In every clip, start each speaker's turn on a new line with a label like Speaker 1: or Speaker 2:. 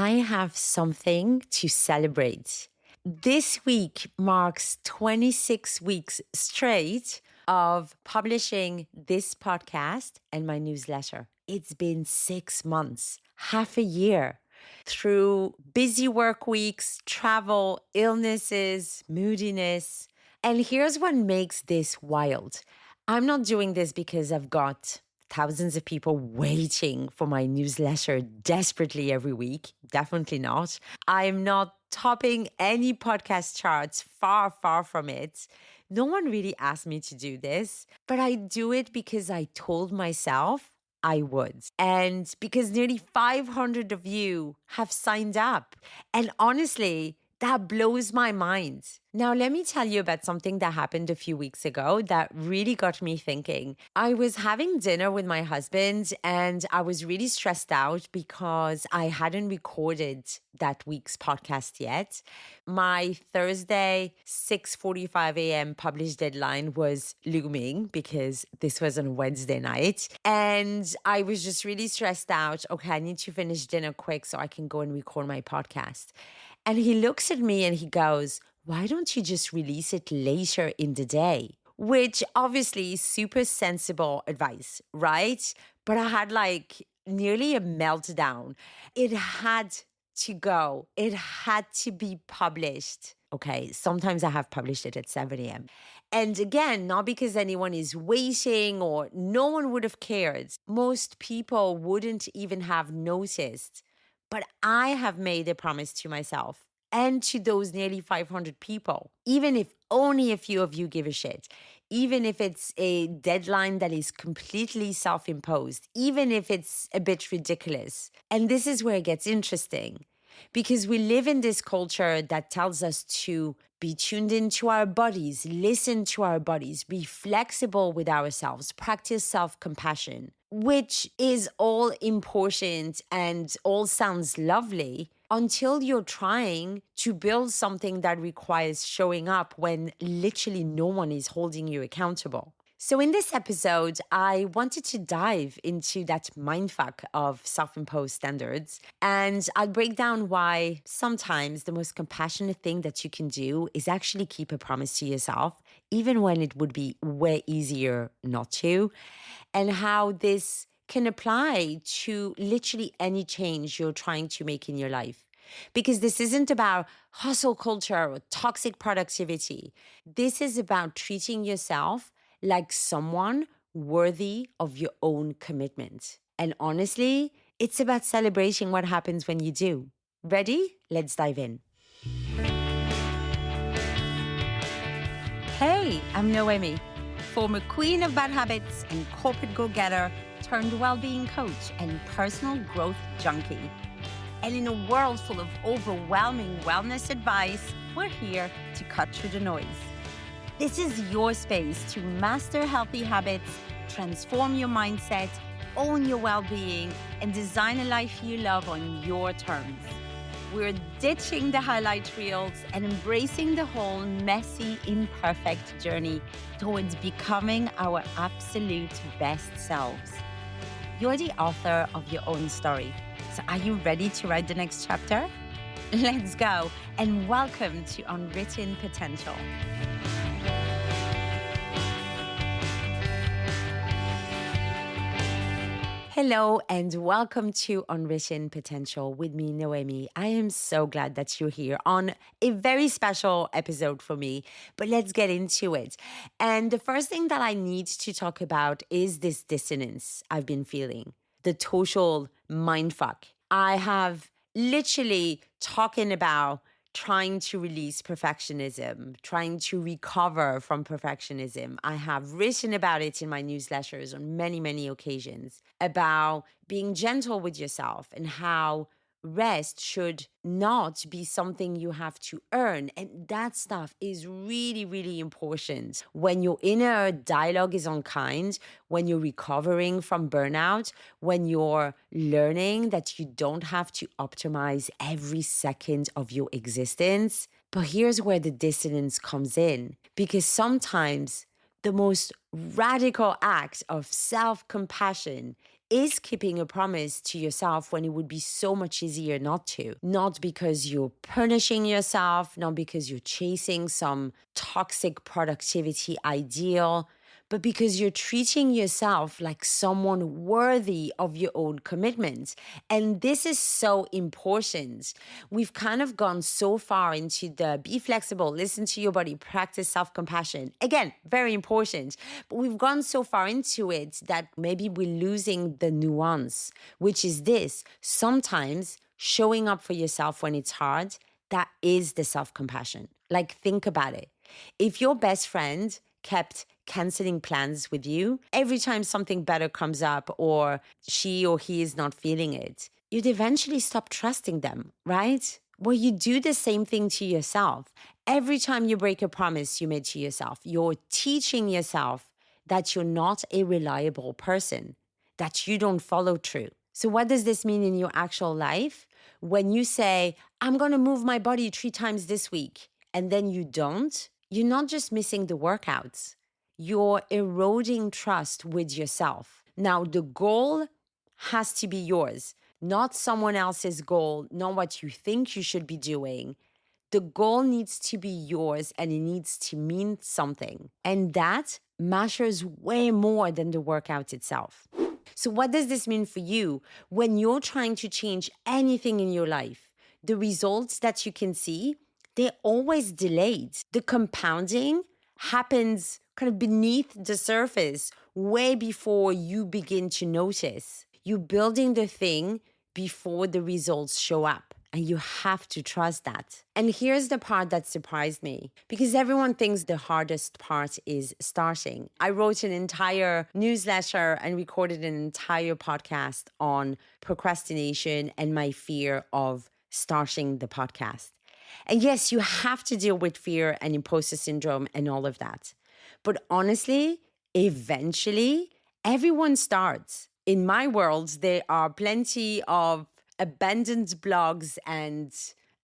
Speaker 1: I have something to celebrate. This week marks 26 weeks straight of publishing this podcast and my newsletter. It's been 6 months, half a year, through busy work weeks, travel, illnesses, moodiness. And here's what makes this wild. I'm not doing this because I've got thousands of people waiting for my newsletter desperately every week. Definitely not. I'm not topping any podcast charts, far, far from it. No one really asked me to do this, but I do it because I told myself I would. And because nearly 500 of you have signed up. And honestly, that blows my mind. Now, let me tell you about something that happened a few weeks ago that really got me thinking. I was having dinner with my husband and I was really stressed out because I hadn't recorded that week's podcast yet. My Thursday 6:45 a.m. published deadline was looming because this was on Wednesday night. And I was just really stressed out. Okay, I need to finish dinner quick so I can go and record my podcast. And he looks at me and he goes, "Why don't you just release it later in the day?" Which obviously is super sensible advice, right? But I had like nearly a meltdown. It had to go. It had to be published. Okay, sometimes I have published it at 7 a.m. And again, not because anyone is waiting or no one would have cared. Most people wouldn't even have noticed. But I have made a promise to myself and to those nearly 500 people, even if only a few of you give a shit, even if it's a deadline that is completely self-imposed, even if it's a bit ridiculous. And this is where it gets interesting. Because we live in this culture that tells us to be tuned into our bodies, listen to our bodies, be flexible with ourselves, practice self-compassion, which is all important and all sounds lovely until you're trying to build something that requires showing up when literally no one is holding you accountable. So in this episode, I wanted to dive into that mindfuck of self-imposed standards, and I'll break down why sometimes the most compassionate thing that you can do is actually keep a promise to yourself, even when it would be way easier not to, and how this can apply to literally any change you're trying to make in your life. Because this isn't about hustle culture or toxic productivity. This is about treating yourself like someone worthy of your own commitment. And honestly, it's about celebrating what happens when you do. Ready? Let's dive in. Hey, I'm Noemi, former queen of bad habits and corporate go-getter turned well-being coach and personal growth junkie. And in a world full of overwhelming wellness advice, we're here to cut through the noise. This is your space to master healthy habits, transform your mindset, own your well-being, and design a life you love on your terms. We're ditching the highlight reels and embracing the whole messy, imperfect journey towards becoming our absolute best selves. You're the author of your own story. So are you ready to write the next chapter? Let's go, and welcome to Unwritten Potential. Hello and welcome to Unwritten Potential with me, Noemi. I am so glad that you're here on a very special episode for me, but let's get into it. And the first thing that I need to talk about is this dissonance I've been feeling, the total mindfuck. I have literally talking about trying to release perfectionism, trying to recover from perfectionism. I have written about it in my newsletters on many, many occasions about being gentle with yourself and how rest should not be something you have to earn. And that stuff is really, really important. When your inner dialogue is unkind, when you're recovering from burnout, when you're learning that you don't have to optimize every second of your existence. But here's where the dissonance comes in, because sometimes the most radical act of self-compassion is keeping a promise to yourself when it would be so much easier not to. Not because you're punishing yourself, not because you're chasing some toxic productivity ideal, but because you're treating yourself like someone worthy of your own commitment. And this is so important. We've kind of gone so far into the be flexible, listen to your body, practice self-compassion. Again, very important. But we've gone so far into it that maybe we're losing the nuance, which is this. Sometimes showing up for yourself when it's hard, that is the self-compassion. Like, think about it. If your best friend kept canceling plans with you every time something better comes up or she or he is not feeling it, you'd eventually stop trusting them, right? Well, you do the same thing to yourself. Every time you break a promise you made to yourself, you're teaching yourself that you're not a reliable person, that you don't follow through. So what does this mean in your actual life? When you say, I'm going to move my body 3 times this week, and then you don't, you're not just missing the workouts. You're eroding trust with yourself. Now, the goal has to be yours, not someone else's goal, not what you think you should be doing. The goal needs to be yours and it needs to mean something. And that matters way more than the workout itself. So what does this mean for you when you're trying to change anything in your life? The results that you can see, they're always delayed. The compounding happens kind of beneath the surface, way before you begin to notice. You're building the thing before the results show up. And you have to trust that. And here's the part that surprised me, because everyone thinks the hardest part is starting. I wrote an entire newsletter and recorded an entire podcast on procrastination and my fear of starting the podcast. And yes, you have to deal with fear and imposter syndrome and all of that. But honestly, eventually, everyone starts. In my world, there are plenty of abandoned blogs and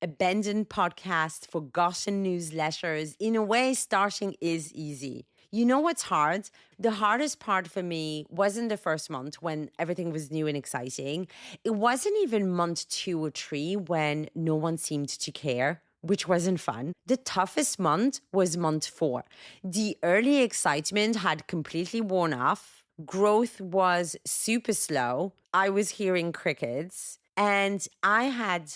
Speaker 1: abandoned podcasts, forgotten newsletters. In a way, starting is easy. You know what's hard? The hardest part for me wasn't the first month when everything was new and exciting. It wasn't even month 2 or 3 when no one seemed to care, which wasn't fun. The toughest month was month 4. The early excitement had completely worn off. Growth was super slow. I was hearing crickets. And I had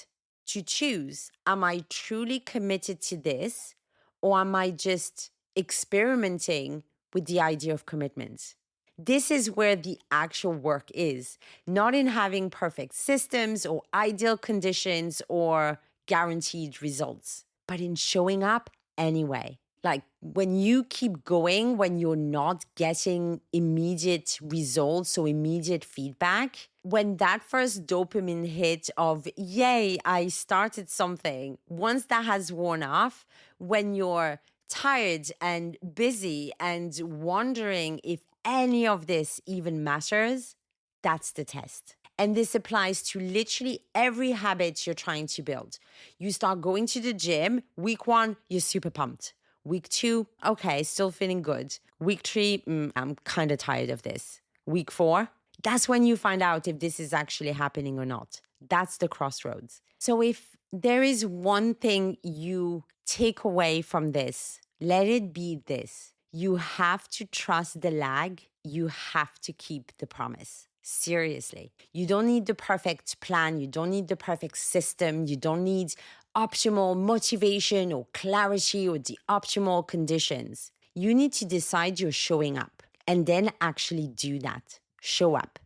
Speaker 1: to choose, am I truly committed to this, or am I just experimenting with the idea of commitment? This is where the actual work is, not in having perfect systems or ideal conditions or guaranteed results, but in showing up anyway. Like when you keep going, when you're not getting immediate results or immediate feedback, when that first dopamine hit of, yay, I started something, once that has worn off, when you're tired and busy and wondering if any of this even matters, that's the test. And this applies to literally every habit you're trying to build. You start going to the gym, week 1, you're super pumped. Week 2, okay, still feeling good. Week 3, I'm kind of tired of this. Week 4, that's when you find out if this is actually happening or not. That's the crossroads. So if there is one thing you take away from this, let it be this. You have to trust the lag. You have to keep the promise. Seriously. You don't need the perfect plan. You don't need the perfect system. You don't need optimal motivation or clarity or the optimal conditions. You need to decide you're showing up and then actually do that. Show up.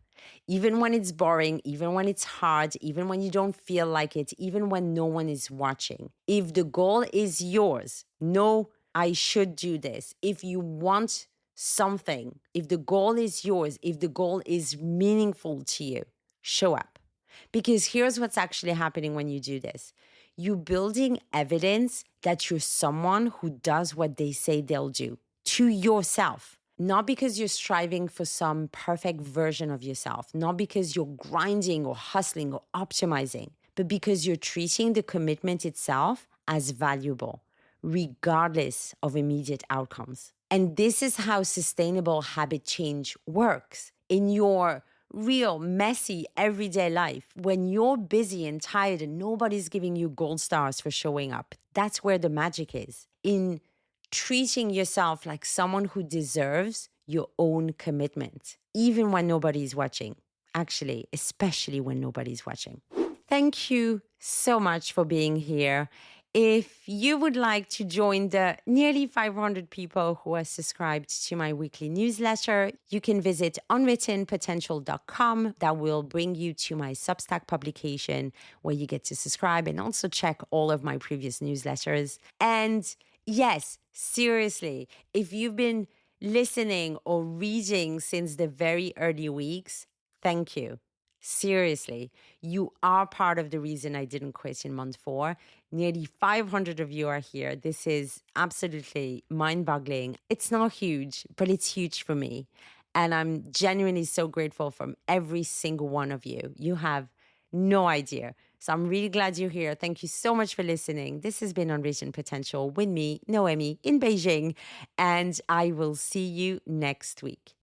Speaker 1: Even when it's boring, even when it's hard, even when you don't feel like it, even when no one is watching. If the goal is yours, no, I should do this. If you want something, if the goal is yours, if the goal is meaningful to you, show up. Because here's what's actually happening when you do this. You're building evidence that you're someone who does what they say they'll do to yourself. Not because you're striving for some perfect version of yourself, not because you're grinding or hustling or optimizing, but because you're treating the commitment itself as valuable, regardless of immediate outcomes. And this is how sustainable habit change works. In your real, messy, everyday life, when you're busy and tired and nobody's giving you gold stars for showing up, that's where the magic is. In treating yourself like someone who deserves your own commitment, even when nobody's watching. Actually, especially when nobody's watching. Thank you so much for being here. If you would like to join the nearly 500 people who are subscribed to my weekly newsletter, you can visit unwrittenpotential.com. That will bring you to my Substack publication where you get to subscribe and also check all of my previous newsletters. And yes, seriously, if you've been listening or reading since the very early weeks, thank you. Seriously, you are part of the reason I didn't quit in month 4. Nearly 500 of you are here. This is absolutely mind-boggling. It's not huge, but it's huge for me. And I'm genuinely so grateful from every single one of you. You have no idea. So I'm really glad you're here. Thank you so much for listening. This has been Unwritten Potential with me, Noemi, in Beijing. And I will see you next week.